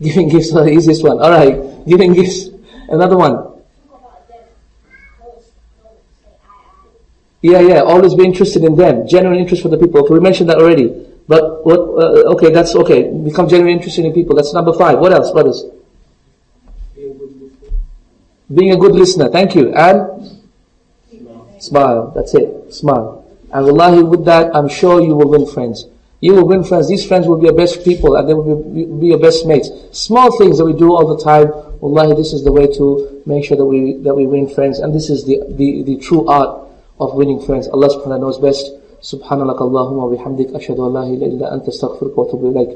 Giving gifts is the easiest one. Alright, giving gifts. Another one. Yeah, always be interested in them. Genuine interest for the people. Okay, we mentioned that already. But what? Okay, that's okay. Become genuinely interested in people. That's number 5. What else, brothers? Being a good listener. Thank you. And smile. That's it. Smile. And wallahi, with that, I'm sure you will win friends. You will win friends. These friends will be your best people, and they will be your best mates. Small things that we do all the time. Wallahi, this is the way to make sure that we win friends. And this is the true art of winning friends. Allah subhanahu wa ta'ala knows best. Subhanallah Allahumma wa bihamdik ashhadu an la ilaha illa anta astaghfiruka wa atubu ilaik.